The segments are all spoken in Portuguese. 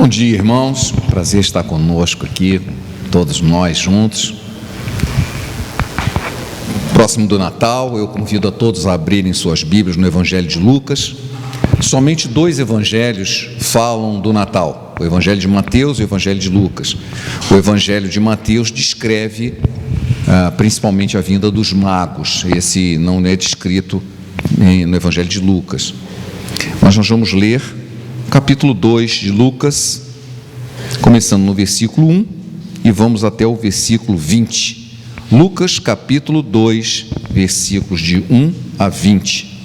Bom dia, irmãos. Prazer estar conosco aqui, todos nós juntos. Próximo do Natal, eu convido a todos a abrirem suas Bíblias no Evangelho de Lucas. Somente dois evangelhos falam do Natal: o Evangelho de Mateus e o Evangelho de Lucas. O Evangelho de Mateus descreve principalmente a vinda dos magos. Esse não é descrito no Evangelho de Lucas. Mas nós vamos ler o capítulo 2 de Lucas, começando no versículo 1 e vamos até o versículo 20. Lucas capítulo 2, versículos de 1 a 20.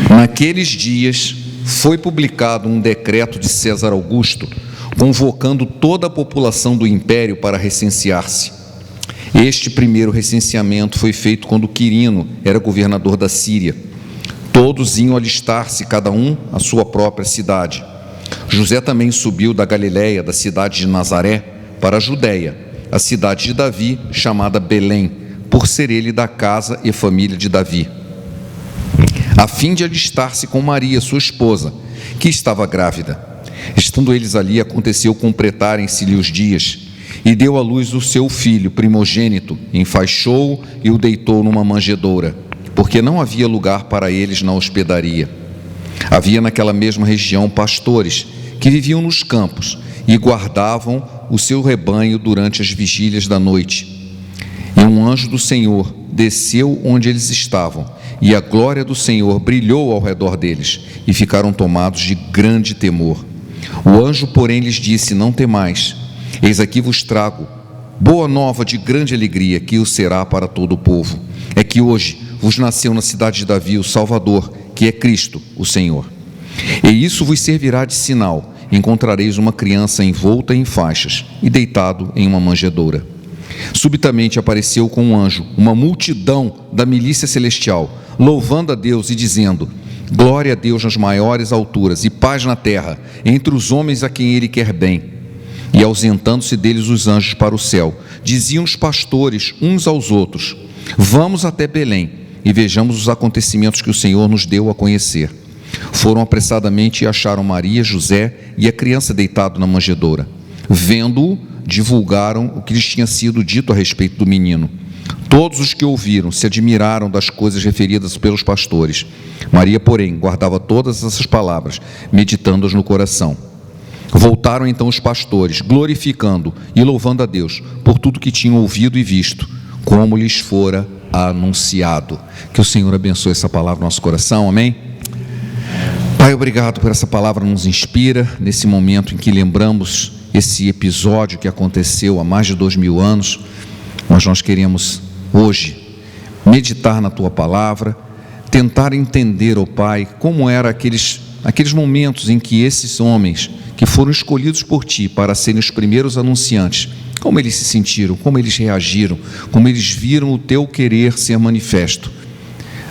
Naqueles dias foi publicado um decreto de César Augusto, convocando toda a população do império para recensear-se. Este primeiro recenseamento foi feito quando Quirino era governador da Síria. Todos iam alistar-se, cada um à sua própria cidade. José também subiu da Galiléia, da cidade de Nazaré, para a Judéia, a cidade de Davi, chamada Belém, por ser ele da casa e família de Davi, a fim de alistar-se com Maria, sua esposa, que estava grávida. Estando eles ali, aconteceu completarem-se-lhe os dias, e deu à luz o seu filho primogênito, enfaixou-o e o deitou numa manjedoura, porque não havia lugar para eles na hospedaria. Havia naquela mesma região pastores que viviam nos campos e guardavam o seu rebanho durante as vigílias da noite. E um anjo do Senhor desceu onde eles estavam, e a glória do Senhor brilhou ao redor deles, e ficaram tomados de grande temor. O anjo, porém, lhes disse: não temais, eis aqui vos trago boa nova de grande alegria, que o será para todo o povo. É que hoje vos nasceu na cidade de Davi o Salvador, que é Cristo, o Senhor. E isso vos servirá de sinal: encontrareis uma criança envolta em faixas e deitado em uma manjedoura. Subitamente apareceu com um anjo uma multidão da milícia celestial, louvando a Deus e dizendo: glória a Deus nas maiores alturas e paz na terra, entre os homens a quem Ele quer bem. E ausentando-se deles os anjos para o céu, diziam os pastores uns aos outros: vamos até Belém e vejamos os acontecimentos que o Senhor nos deu a conhecer. Foram apressadamente e acharam Maria, José e a criança deitado na manjedoura. Vendo-o, divulgaram o que lhes tinha sido dito a respeito do menino. Todos os que ouviram se admiraram das coisas referidas pelos pastores. Maria, porém, guardava todas essas palavras, meditando-as no coração. Voltaram então os pastores, glorificando e louvando a Deus por tudo que tinham ouvido e visto, como lhes fora anunciado. Que o Senhor abençoe essa palavra no nosso coração, amém? Pai, obrigado por essa palavra, nos inspira nesse momento em que lembramos esse episódio que aconteceu há mais de 2000 anos, mas nós queremos hoje meditar na Tua palavra, tentar entender, ó Pai, como eram aqueles momentos em que esses homens que foram escolhidos por Ti para serem os primeiros anunciantes, como eles se sentiram, como eles reagiram, como eles viram o Teu querer ser manifesto.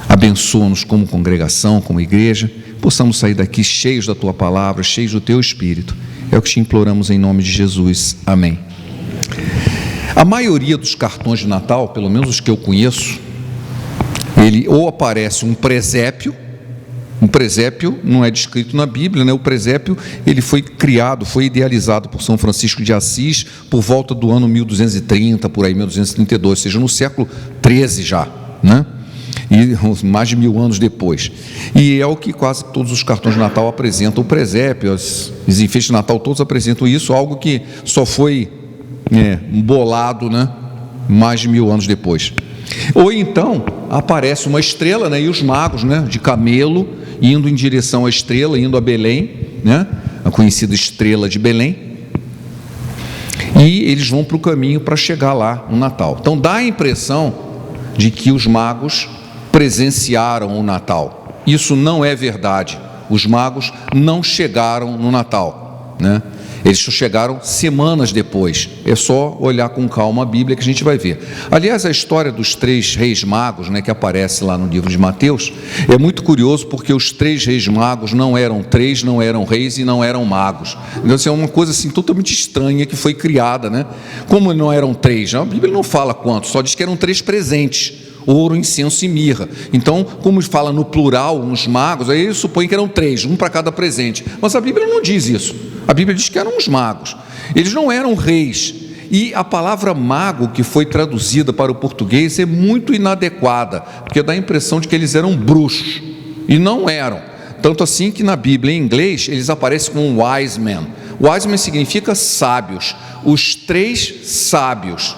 Abençoa-nos como congregação, como igreja, possamos sair daqui cheios da Tua palavra, cheios do Teu Espírito. É o que te imploramos em nome de Jesus. Amém. A maioria dos cartões de Natal, pelo menos os que eu conheço, ele ou aparece um presépio não é descrito na Bíblia, né? O presépio, ele foi criado, foi idealizado por São Francisco de Assis por volta do ano 1230, por aí 1232, ou seja, no século XIII já, né? E mais de 1000 anos depois. E é o que quase todos os cartões de Natal apresentam: o presépio, os enfeites de Natal todos apresentam isso, algo que só foi bolado, né, mais de 1000 anos depois. Ou então aparece uma estrela, né, e os magos, né, de camelo, indo em direção à estrela, indo a Belém, né, a conhecida estrela de Belém, e eles vão para o caminho para chegar lá no Natal. Então dá a impressão de que os magos presenciaram o Natal. Isso não é verdade. Os magos não chegaram no Natal, né? Eles só chegaram semanas depois. É só olhar com calma a Bíblia que a gente vai ver. Aliás, a história dos 3 reis magos, né, que aparece lá no livro de Mateus, é muito curioso, porque os 3 reis magos não eram 3, não eram reis e não eram magos. Então, é uma coisa assim totalmente estranha que foi criada, né? Como não eram 3? A Bíblia não fala quantos, só diz que eram 3 presentes. ouro, incenso e mirra. Então, como fala no plural, uns magos, aí supõe que eram 3, um para cada presente. Mas a Bíblia não diz isso. A Bíblia diz que eram os magos. Eles não eram reis. E a palavra mago, que foi traduzida para o português, é muito inadequada, porque dá a impressão de que eles eram bruxos. E não eram. Tanto assim que na Bíblia, em inglês, eles aparecem como wise men. Wise men significa sábios. Os 3 sábios.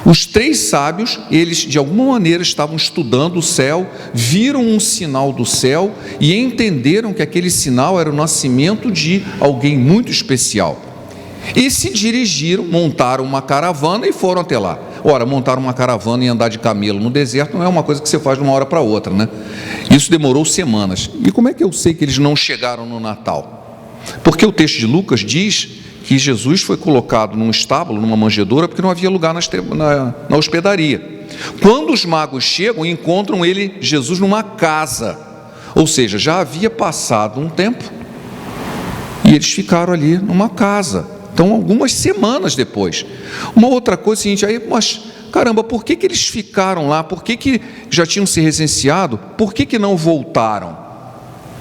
Os 3 sábios, eles de alguma maneira estavam estudando o céu, viram um sinal do céu e entenderam que aquele sinal era o nascimento de alguém muito especial. E se dirigiram, montaram uma caravana e foram até lá. Ora, montar uma caravana e andar de camelo no deserto não é uma coisa que você faz de uma hora para outra, né? Isso demorou semanas. E como é que eu sei que eles não chegaram no Natal? Porque o texto de Lucas diz que Jesus foi colocado num estábulo, numa manjedoura, porque não havia lugar na hospedaria. Quando os magos chegam, encontram Jesus numa casa. Ou seja, já havia passado um tempo e eles ficaram ali numa casa. Então, algumas semanas depois. Uma outra coisa é a seguinte, aí, mas caramba, por que eles ficaram lá? Por que já tinham se recenseado? Por que não voltaram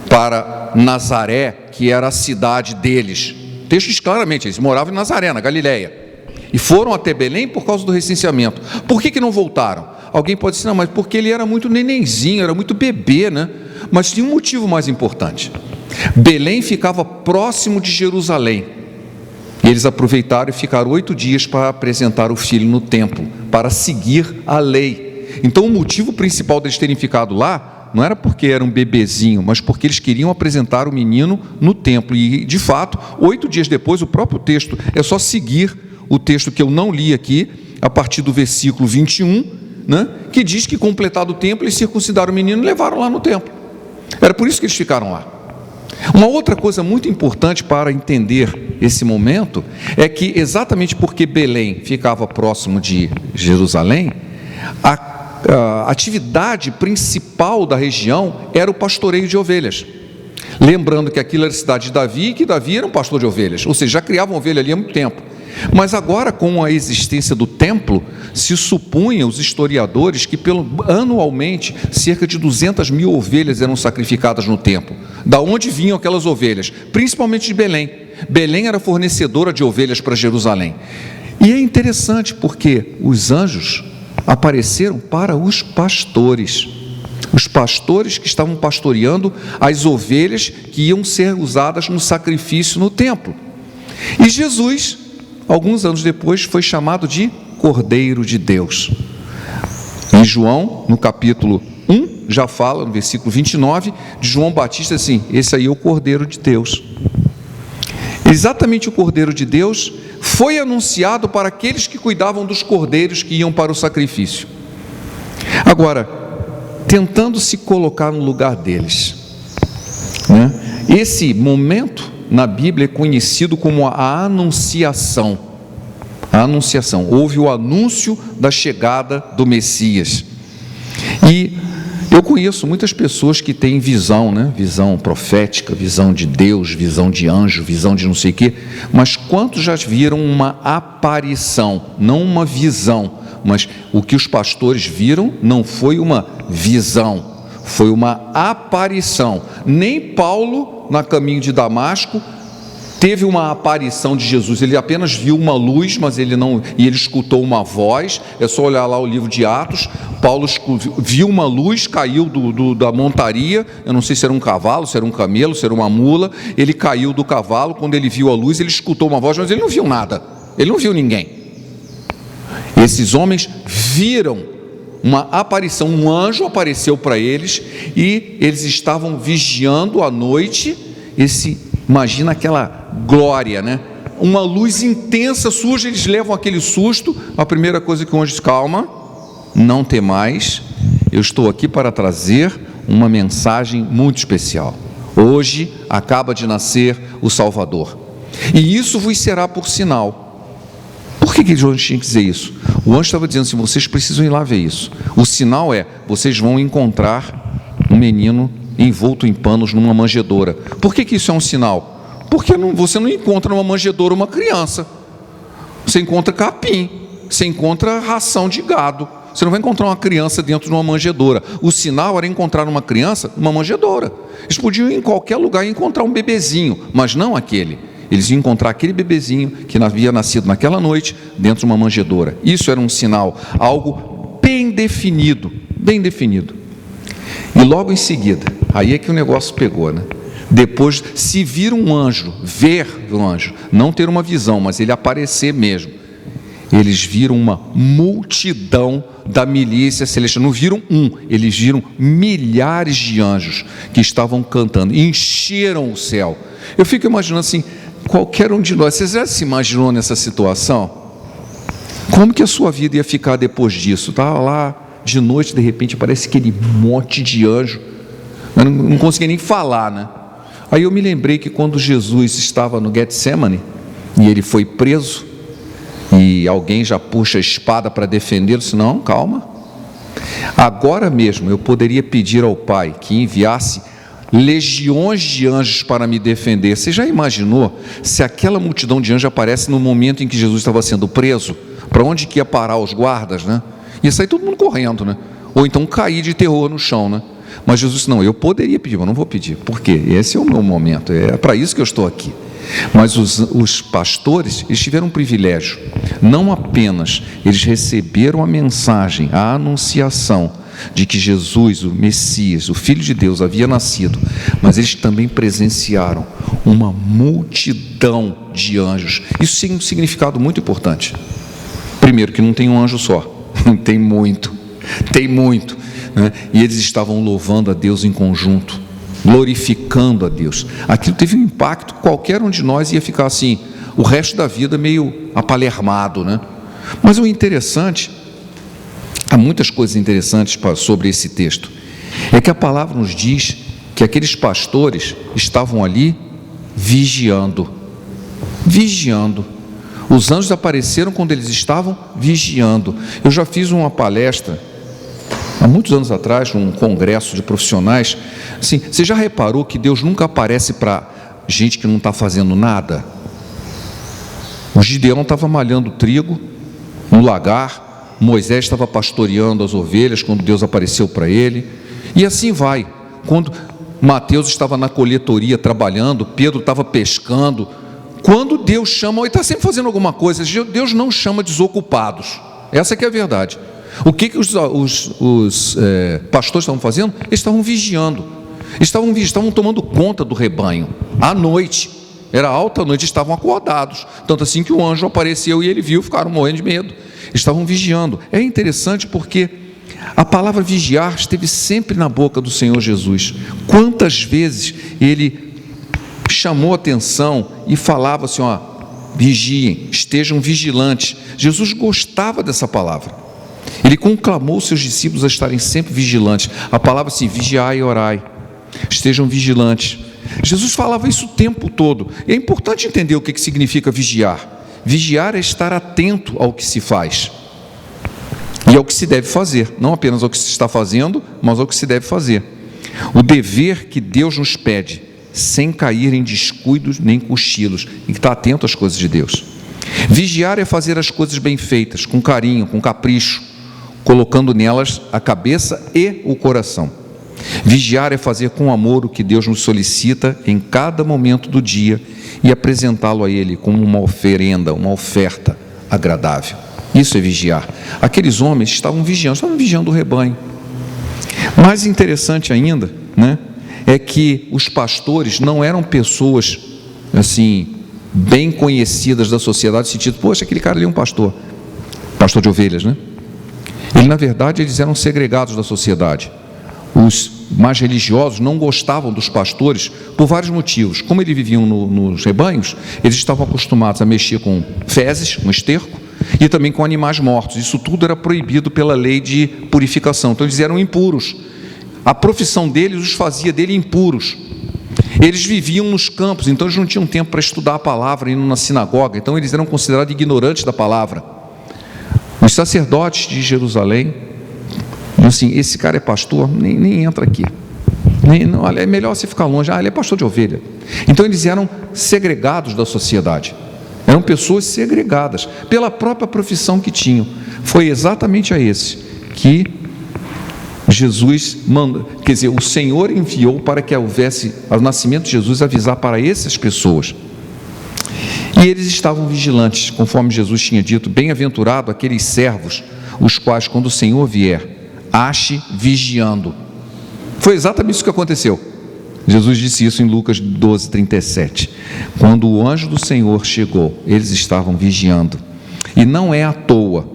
para Nazaré, que era a cidade deles? O texto diz claramente, eles moravam em Nazaré, na Galileia. E foram até Belém por causa do recenseamento. Por que não voltaram? Alguém pode dizer, não, mas porque ele era muito nenenzinho, era muito bebê, né? Mas tinha um motivo mais importante. Belém ficava próximo de Jerusalém. E eles aproveitaram e ficaram 8 dias para apresentar o filho no templo, para seguir a lei. Então o motivo principal deles terem ficado lá, não era porque era um bebezinho, mas porque eles queriam apresentar o menino no templo. E de fato, 8 dias depois, o próprio texto, é só seguir o texto que eu não li aqui, a partir do versículo 21, né, que diz que completado o templo, eles circuncidaram o menino e levaram lá no templo. Era por isso que eles ficaram lá. Uma outra coisa muito importante para entender esse momento é que exatamente porque Belém ficava próximo de Jerusalém, a atividade principal da região era o pastoreio de ovelhas. Lembrando que aquilo era a cidade de Davi e que Davi era um pastor de ovelhas, ou seja, já criavam ovelha ali há muito tempo. Mas agora, com a existência do templo, se supunha os historiadores que anualmente cerca de 200 mil ovelhas eram sacrificadas no templo. Da onde vinham aquelas ovelhas? Principalmente de Belém. Belém era fornecedora de ovelhas para Jerusalém. E é interessante porque os anjos apareceram para os pastores que estavam pastoreando as ovelhas que iam ser usadas no sacrifício no templo. E Jesus, alguns anos depois, foi chamado de Cordeiro de Deus. Em João, no capítulo 1, já fala, no versículo 29, de João Batista, assim, esse aí é o Cordeiro de Deus. Exatamente o Cordeiro de Deus foi anunciado para aqueles que cuidavam dos cordeiros que iam para o sacrifício. Agora, tentando se colocar no lugar deles, né? Esse momento na Bíblia é conhecido como a anunciação. A anunciação, houve o anúncio da chegada do Messias. E eu conheço muitas pessoas que têm visão, né? Visão profética, visão de Deus, visão de anjo, visão de não sei o quê, mas quantos já viram uma aparição, não uma visão? Mas o que os pastores viram não foi uma visão, foi uma aparição. Nem Paulo, na caminho de Damasco, teve uma aparição de Jesus. Ele apenas viu uma luz, mas ele escutou uma voz. É só olhar lá o livro de Atos. Paulo viu uma luz, caiu da montaria. Eu não sei se era um cavalo, se era um camelo, se era uma mula. Ele caiu do cavalo. Quando ele viu a luz, ele escutou uma voz, mas ele não viu nada. Ele não viu ninguém. Esses homens viram uma aparição, um anjo apareceu para eles e eles estavam vigiando à noite. Imagina aquela glória, né? Uma luz intensa surge, eles levam aquele susto. A primeira coisa que o anjo diz: calma, não temais, eu estou aqui para trazer uma mensagem muito especial. Hoje acaba de nascer o Salvador, e isso vos será por sinal. Por que o anjo tinha que dizer isso? O anjo estava dizendo assim: vocês precisam ir lá ver isso. O sinal é, vocês vão encontrar um menino envolto em panos numa manjedoura. Por que isso é um sinal? Porque você não encontra numa manjedoura uma criança. Você encontra capim, você encontra ração de gado, Você não vai encontrar uma criança dentro de uma manjedoura. O sinal era encontrar uma criança numa manjedoura. Eles podiam ir em qualquer lugar e encontrar um bebezinho, mas não aquele. Eles iam encontrar aquele bebezinho que havia nascido naquela noite dentro de uma manjedoura. Isso era um sinal, algo bem definido, bem definido. E logo em seguida, aí é que o negócio pegou, né? Depois, se vir um anjo, ver um anjo, não ter uma visão, mas ele aparecer mesmo, eles viram uma multidão da milícia celestial. Não viram um, eles viram milhares de anjos que estavam cantando, encheram o céu. Eu fico imaginando assim, qualquer um de nós, você já se imaginou nessa situação? Como que a sua vida ia ficar depois disso? Estava lá de noite, de repente aparece aquele monte de anjo, eu não conseguia nem falar, né? Aí eu me lembrei que quando Jesus estava no Getsemane e ele foi preso, e alguém já puxa a espada para defendê-lo, disse, não, calma, agora mesmo eu poderia pedir ao Pai que enviasse legiões de anjos para me defender. Você já imaginou se aquela multidão de anjos aparece no momento em que Jesus estava sendo preso? Para onde que ia parar os guardas, né? Ia sair todo mundo correndo, né? Ou então cair de terror no chão, né? Mas Jesus disse, não, eu poderia pedir, mas não vou pedir. Por quê? Esse é o meu momento, é para isso que eu estou aqui. Mas os pastores, eles tiveram um privilégio. Não apenas eles receberam a mensagem, a anunciação de que Jesus, o Messias, o Filho de Deus, havia nascido, mas eles também presenciaram uma multidão de anjos. Isso tem um significado muito importante. Primeiro, que não tem um anjo só, tem muito, né? E eles estavam louvando a Deus em conjunto, glorificando a Deus. Aquilo teve um impacto, qualquer um de nós ia ficar assim, o resto da vida meio apalermado, né? Mas o interessante, há muitas coisas interessantes sobre esse texto, é que a palavra nos diz que aqueles pastores estavam ali vigiando. Os anjos apareceram quando eles estavam vigiando. Eu já fiz uma palestra há muitos anos atrás, num congresso de profissionais. Assim, você já reparou que Deus nunca aparece para gente que não está fazendo nada? O Gideão estava malhando trigo no lagar, Moisés estava pastoreando as ovelhas quando Deus apareceu para ele, e assim vai. Quando Mateus estava na coletoria trabalhando, Pedro estava pescando. Quando Deus chama, ele está sempre fazendo alguma coisa. Deus não chama desocupados. Essa que é a verdade. O que os pastores estavam fazendo? Eles estavam vigiando. Estavam tomando conta do rebanho. À noite, era alta noite, estavam acordados. Tanto assim que o anjo apareceu e ele viu, ficaram morrendo de medo. Estavam vigiando. É interessante porque a palavra vigiar esteve sempre na boca do Senhor Jesus. Quantas vezes ele chamou atenção e falava assim, ó, vigiem, estejam vigilantes. Jesus gostava dessa palavra. Ele conclamou os seus discípulos a estarem sempre vigilantes. A palavra assim, vigiai e orai, estejam vigilantes. Jesus falava isso o tempo todo. E é importante entender o que significa vigiar. Vigiar é estar atento ao que se faz e ao que se deve fazer, não apenas ao que se está fazendo, mas ao que se deve fazer. O dever que Deus nos pede, sem cair em descuidos nem cochilos, e estar atento às coisas de Deus. Vigiar é fazer as coisas bem feitas, com carinho, com capricho, colocando nelas a cabeça e o coração. Vigiar é fazer com amor o que Deus nos solicita em cada momento do dia e apresentá-lo a Ele como uma oferenda, uma oferta agradável. Isso é vigiar. Aqueles homens estavam vigiando o rebanho. Mais interessante ainda, né, é que os pastores não eram pessoas assim bem conhecidas da sociedade, no sentido, poxa, aquele cara ali é um pastor de ovelhas, né? Ele, na verdade, eles eram segregados da sociedade. Os mais religiosos não gostavam dos pastores por vários motivos. Como eles viviam nos rebanhos, eles estavam acostumados a mexer com fezes, com esterco, e também com animais mortos. Isso tudo era proibido pela lei de purificação. Então eles eram impuros. A profissão deles os fazia dele impuros. Eles viviam nos campos, então eles não tinham tempo para estudar a palavra, indo na sinagoga, então eles eram considerados ignorantes da palavra. Os sacerdotes de Jerusalém, assim, esse cara é pastor, nem entra aqui. Não, é melhor você ficar longe, ele é pastor de ovelha. Então eles eram segregados da sociedade. Eram pessoas segregadas pela própria profissão que tinham. Foi exatamente a esse que Jesus manda, quer dizer, o Senhor enviou para que houvesse, ao nascimento de Jesus, avisar para essas pessoas. E eles estavam vigilantes, conforme Jesus tinha dito: bem-aventurado aqueles servos, os quais, quando o Senhor vier, ache vigiando. Foi exatamente isso que aconteceu. Jesus disse isso em Lucas 12:37. Quando o anjo do Senhor chegou, eles estavam vigiando. E não é à toa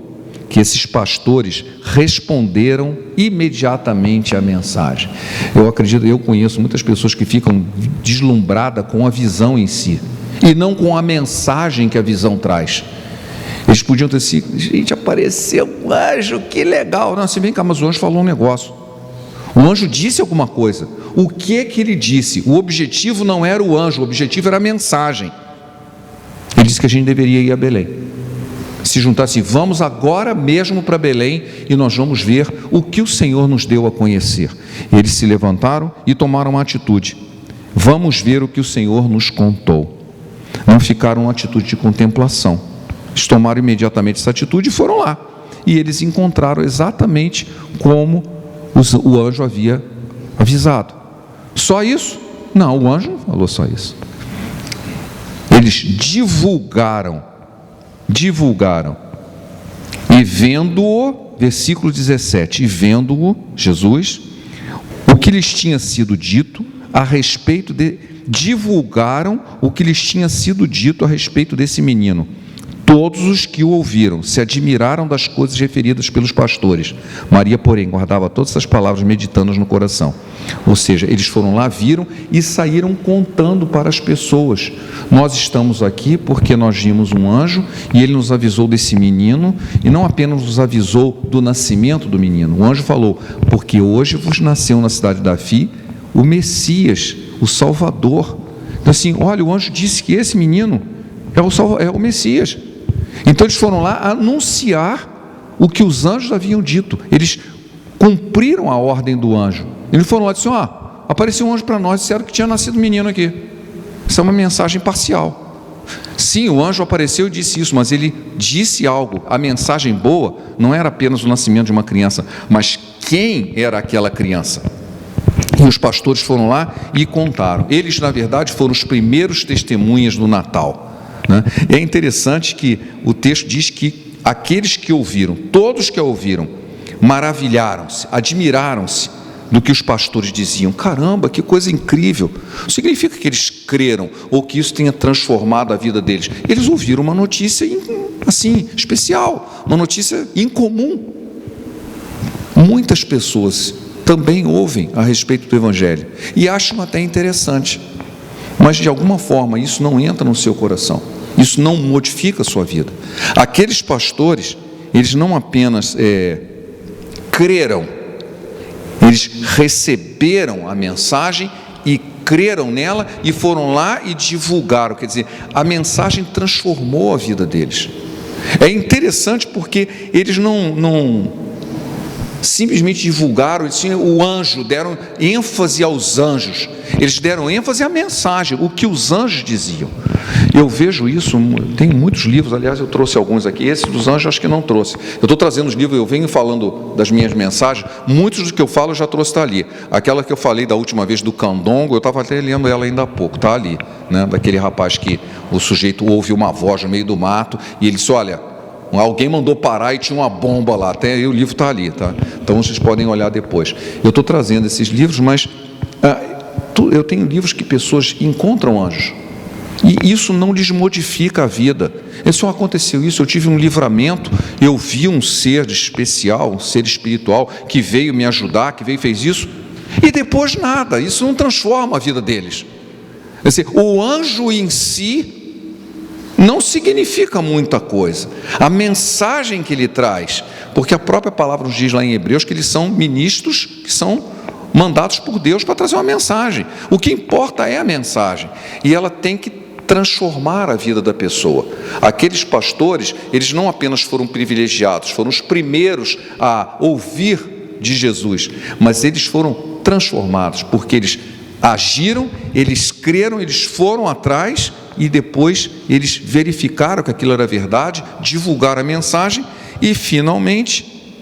que esses pastores responderam imediatamente à mensagem. Eu conheço muitas pessoas que ficam deslumbradas com a visão em si, e não com a mensagem que a visão traz. Eles podiam ter sido: gente, apareceu um anjo, que legal. Não, se bem cá, mas o anjo falou um negócio. O anjo disse alguma coisa. O que ele disse? O objetivo não era o anjo, o objetivo era a mensagem. Ele disse que a gente deveria ir a Belém, se juntar assim: vamos agora mesmo para Belém e nós vamos ver o que o Senhor nos deu a conhecer. Eles se levantaram e tomaram uma atitude: vamos ver o que o Senhor nos contou. Não ficaram uma atitude de contemplação. Eles tomaram imediatamente essa atitude e foram lá. E eles encontraram exatamente como o anjo havia avisado. Só isso? Não, o anjo não falou só isso. Eles divulgaram, e vendo-o, versículo 17, e vendo-o, Jesus, o que lhes tinha sido dito a respeito divulgaram o que lhes tinha sido dito a respeito desse menino. Todos os que o ouviram se admiraram das coisas referidas pelos pastores. Maria, porém, guardava todas essas palavras, meditando-as no coração. Ou seja, eles foram lá, viram e saíram contando para as pessoas: nós estamos aqui porque nós vimos um anjo e ele nos avisou desse menino, e não apenas nos avisou do nascimento do menino. O anjo falou: porque hoje vos nasceu na cidade de Davi o Messias, o Salvador. Então assim, olha, o anjo disse que esse menino é o Messias. Então eles foram lá anunciar o que os anjos haviam dito. Eles cumpriram a ordem do anjo. Eles foram lá e disseram: apareceu um anjo para nós, disseram que tinha nascido um menino aqui. Isso é uma mensagem parcial. Sim, o anjo apareceu e disse isso, mas ele disse algo. A mensagem boa não era apenas o nascimento de uma criança, mas quem era aquela criança. E os pastores foram lá e contaram. Eles, na verdade, foram os primeiros testemunhas do Natal. É interessante que o texto diz que aqueles que ouviram, todos que a ouviram, maravilharam-se, admiraram-se do que os pastores diziam. Caramba, que coisa incrível! Não significa que eles creram ou que isso tenha transformado a vida deles. Eles ouviram uma notícia assim, especial, uma notícia incomum. Muitas pessoas também ouvem a respeito do Evangelho e acham até interessante, mas de alguma forma isso não entra no seu coração, isso não modifica a sua vida. Aqueles pastores, eles não apenas creram, eles receberam a mensagem e creram nela e foram lá e divulgaram. Quer dizer, a mensagem transformou a vida deles. É interessante porque eles não simplesmente divulgaram, o anjo, deram ênfase aos anjos, eles deram ênfase à mensagem, o que os anjos diziam. Eu vejo isso, tem muitos livros, aliás eu trouxe alguns aqui, esse dos anjos acho que não trouxe. Eu estou trazendo os livros, eu venho falando das minhas mensagens, muitos do que eu falo eu já trouxe, está ali. Aquela que eu falei da última vez do Candongo, eu estava até lendo ela ainda há pouco, está ali, daquele rapaz que o sujeito ouve uma voz no meio do mato e ele disse: olha, alguém mandou parar e tinha uma bomba lá. Até aí o livro está ali, tá? Então vocês podem olhar depois. Eu estou trazendo esses livros, mas eu tenho livros que pessoas encontram anjos e isso não lhes modifica a vida. Isso aconteceu, eu tive um livramento, eu vi um ser especial, um ser espiritual que veio me ajudar, que veio e fez isso, e depois nada. Isso não transforma a vida deles. Quer dizer, o anjo em si não significa muita coisa, a mensagem que ele traz, porque a própria palavra nos diz lá em Hebreus que eles são ministros que são mandados por Deus para trazer uma mensagem. O que importa é a mensagem, e ela tem que transformar a vida da pessoa. Aqueles pastores, eles não apenas foram privilegiados, foram os primeiros a ouvir de Jesus, mas eles foram transformados, porque eles agiram, eles creram, eles foram atrás e depois eles verificaram que aquilo era verdade, divulgaram a mensagem e finalmente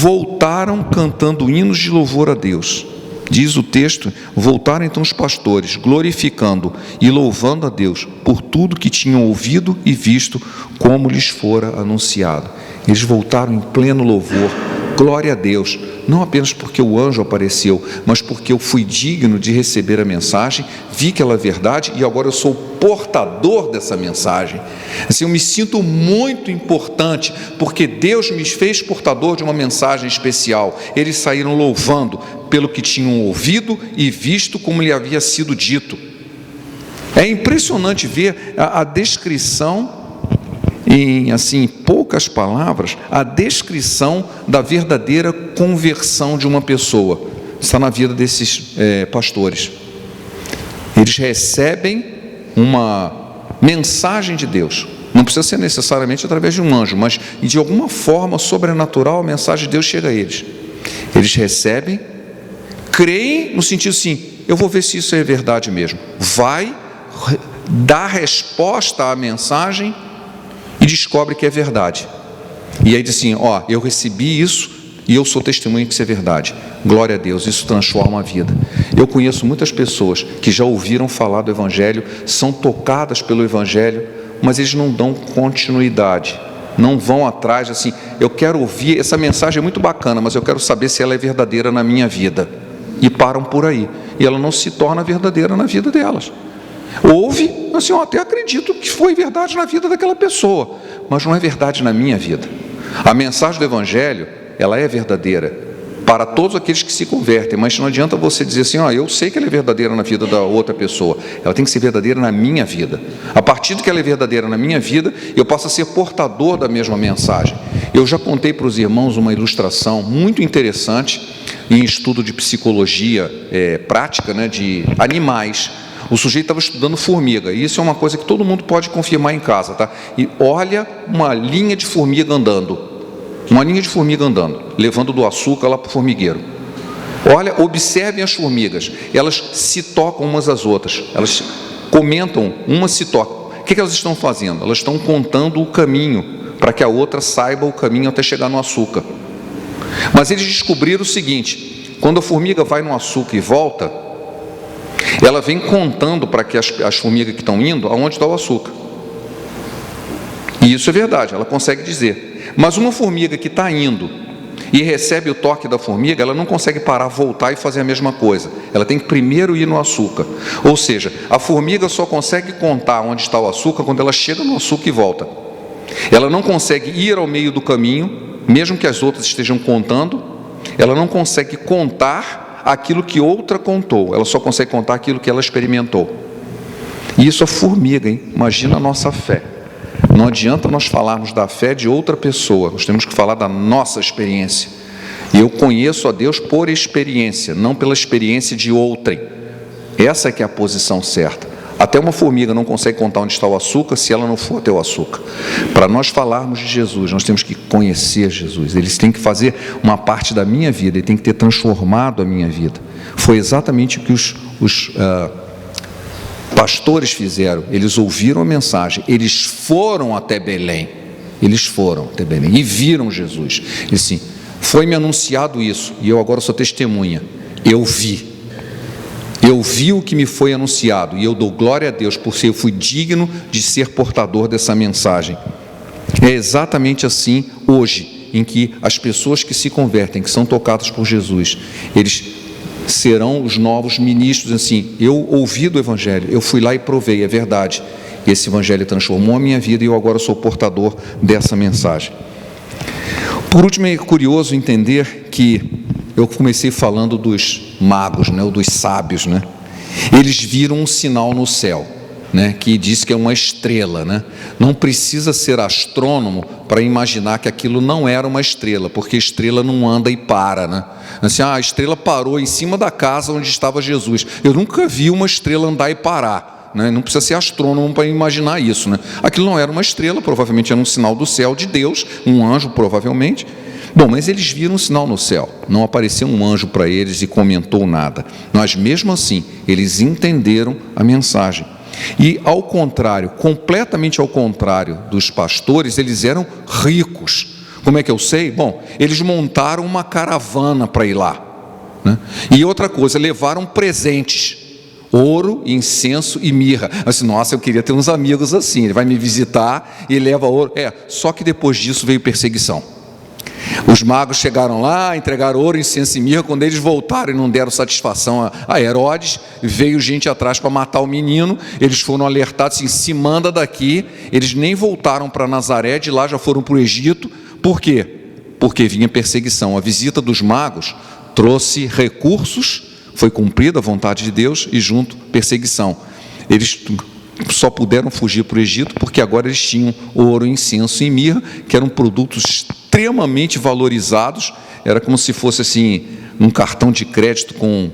voltaram cantando hinos de louvor a Deus. Diz o texto: voltaram então os pastores, glorificando e louvando a Deus por tudo que tinham ouvido e visto, como lhes fora anunciado. Eles voltaram em pleno louvor. Glória a Deus, não apenas porque o anjo apareceu, mas porque eu fui digno de receber a mensagem, vi que ela é verdade e agora eu sou portador dessa mensagem. Assim, eu me sinto muito importante, porque Deus me fez portador de uma mensagem especial. Eles saíram louvando pelo que tinham ouvido e visto, como lhe havia sido dito. É impressionante ver a descrição, em assim, poucas palavras, a descrição da verdadeira conversão de uma pessoa. Está na vida desses pastores. Eles recebem uma mensagem de Deus. Não precisa ser necessariamente através de um anjo, mas de alguma forma sobrenatural a mensagem de Deus chega a eles. Eles recebem, creem no sentido assim: eu vou ver se isso é verdade mesmo. Vai dar resposta à mensagem e descobre que é verdade. E aí diz assim: eu recebi isso e eu sou testemunha que isso é verdade. Glória a Deus, isso transforma a vida. Eu conheço muitas pessoas que já ouviram falar do Evangelho, são tocadas pelo Evangelho, mas eles não dão continuidade, não vão atrás, assim, eu quero ouvir, essa mensagem é muito bacana, mas eu quero saber se ela é verdadeira na minha vida. E param por aí, e ela não se torna verdadeira na vida delas. Ouve, assim, até acredito que foi verdade na vida daquela pessoa, mas não é verdade na minha vida. A mensagem do Evangelho, ela é verdadeira para todos aqueles que se convertem, mas não adianta você dizer assim: eu sei que ela é verdadeira na vida da outra pessoa. Ela tem que ser verdadeira na minha vida. A partir do que ela é verdadeira na minha vida, eu posso ser portador da mesma mensagem. Eu já contei para os irmãos uma ilustração muito interessante em estudo de psicologia prática, de animais. O sujeito estava estudando formiga, e isso é uma coisa que todo mundo pode confirmar em casa, tá? E olha uma linha de formiga andando, levando do açúcar lá para o formigueiro. Olha, observem as formigas, elas se tocam umas às outras, elas comentam, umas se tocam. O que elas estão fazendo? Elas estão contando o caminho, para que a outra saiba o caminho até chegar no açúcar. Mas eles descobriram o seguinte: quando a formiga vai no açúcar e volta, ela vem contando para que as formigas que estão indo aonde está o açúcar. E isso é verdade, ela consegue dizer. Mas uma formiga que está indo e recebe o toque da formiga, ela não consegue parar, voltar e fazer a mesma coisa. Ela tem que primeiro ir no açúcar. Ou seja, a formiga só consegue contar onde está o açúcar quando ela chega no açúcar e volta. Ela não consegue ir ao meio do caminho, mesmo que as outras estejam contando, ela não consegue contar aquilo que outra contou, ela só consegue contar aquilo que ela experimentou. E isso é formiga, hein? Imagina a nossa fé. Não adianta nós falarmos da fé de outra pessoa, nós temos que falar da nossa experiência. E eu conheço a Deus por experiência, não pela experiência de outrem. Essa é que é a posição certa. Até uma formiga não consegue contar onde está o açúcar se ela não for até o açúcar. Para nós falarmos de Jesus, nós temos que conhecer Jesus. Eles têm que fazer uma parte da minha vida, ele tem que ter transformado a minha vida. Foi exatamente o que os pastores fizeram. Eles ouviram a mensagem, eles foram até Belém. E viram Jesus. E assim, foi-me anunciado isso, e eu agora sou testemunha. Eu vi o que me foi anunciado, e eu dou glória a Deus por ser, eu fui digno de ser portador dessa mensagem. É exatamente assim hoje, em que as pessoas que se convertem, que são tocadas por Jesus, eles serão os novos ministros. Assim, eu ouvi do Evangelho, eu fui lá e provei, é verdade. Esse Evangelho transformou a minha vida e eu agora sou portador dessa mensagem. Por último, é curioso entender que eu comecei falando dos magos, ou dos sábios, Eles viram um sinal no céu, que diz que é uma estrela, Não precisa ser astrônomo para imaginar que aquilo não era uma estrela, porque estrela não anda e para, Assim, a estrela parou em cima da casa onde estava Jesus. Eu nunca vi uma estrela andar e parar, Não precisa ser astrônomo para imaginar isso, Aquilo não era uma estrela, provavelmente era um sinal do céu de Deus, um anjo provavelmente. Bom, mas eles viram um sinal no céu, não apareceu um anjo para eles e comentou nada, mas mesmo assim, eles entenderam a mensagem. E ao contrário, completamente ao contrário dos pastores, eles eram ricos, Como é que eu sei? Bom, eles montaram uma caravana para ir lá, né? E outra coisa, levaram presentes: ouro, incenso e mirra. Assim, nossa, eu queria ter uns amigos assim, ele vai me visitar e leva ouro. Só que depois disso veio perseguição. Os magos chegaram lá, entregaram ouro, incenso e mirra. Quando eles voltaram e não deram satisfação a Herodes, veio gente atrás para matar o menino. Eles foram alertados assim: se manda daqui. Eles nem voltaram para Nazaré, de lá já foram para o Egito. Por quê? Porque vinha perseguição. A visita dos magos trouxe recursos, foi cumprida a vontade de Deus, e junto perseguição. Eles só puderam fugir para o Egito porque agora eles tinham ouro, incenso e mirra, que eram produtos extremamente valorizados. Era como se fosse assim, um cartão de crédito com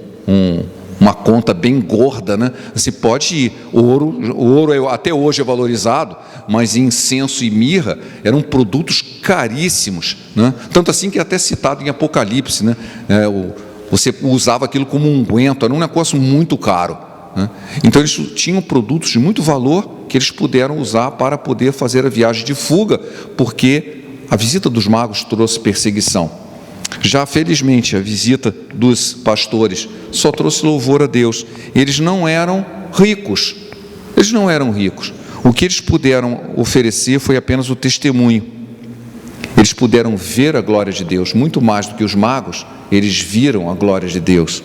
uma conta bem gorda, né? Você pode ir, o ouro até hoje é valorizado, mas incenso e mirra eram produtos caríssimos, né? Tanto assim que é até citado em Apocalipse, né? Você usava aquilo como unguento, era um negócio muito caro, né? Então eles tinham produtos de muito valor que eles puderam usar para poder fazer a viagem de fuga, porque a visita dos magos trouxe perseguição. Já felizmente a visita dos pastores só trouxe louvor a Deus. Eles não eram ricos, o que eles puderam oferecer foi apenas o testemunho. Eles puderam ver a glória de Deus, muito mais do que os magos. Eles viram a glória de Deus.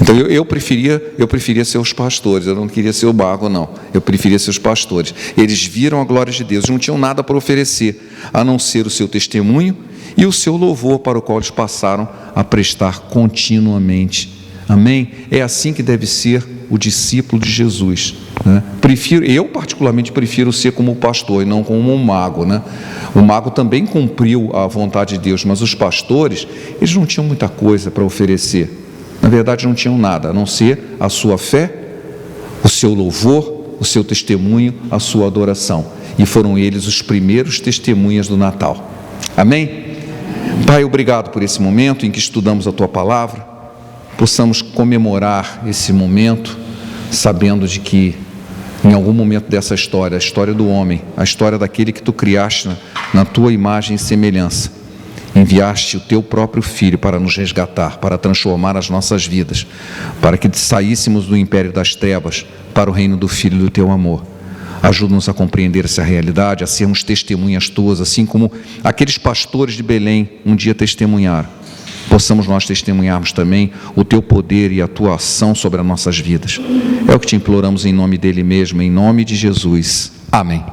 Então eu preferia ser os pastores, eu não queria ser o mago, não. Eu preferia ser os pastores. Eles viram a glória de Deus, não tinham nada para oferecer, a não ser o seu testemunho e o seu louvor, para o qual eles passaram a prestar continuamente. Amém? É assim que deve ser o discípulo de Jesus, né? Eu particularmente prefiro ser como o pastor e não como um mago, né? O mago também cumpriu a vontade de Deus, mas os pastores, eles não tinham muita coisa para oferecer. Na verdade não tinham nada, a não ser a sua fé, o seu louvor, o seu testemunho, a sua adoração. E foram eles os primeiros testemunhas do Natal. Amém? Pai, obrigado por esse momento em que estudamos a Tua Palavra. Possamos comemorar esse momento, sabendo de que em algum momento dessa história, a história do homem, a história daquele que Tu criaste na Tua imagem e semelhança, enviaste o Teu próprio Filho para nos resgatar, para transformar as nossas vidas, para que saíssemos do império das trevas para o reino do Filho do Teu amor. Ajuda-nos a compreender essa realidade, a sermos testemunhas Tuas, assim como aqueles pastores de Belém um dia testemunharam. Possamos nós testemunharmos também o Teu poder e a Tua ação sobre as nossas vidas. É o que Te imploramos em nome dEle mesmo, em nome de Jesus. Amém.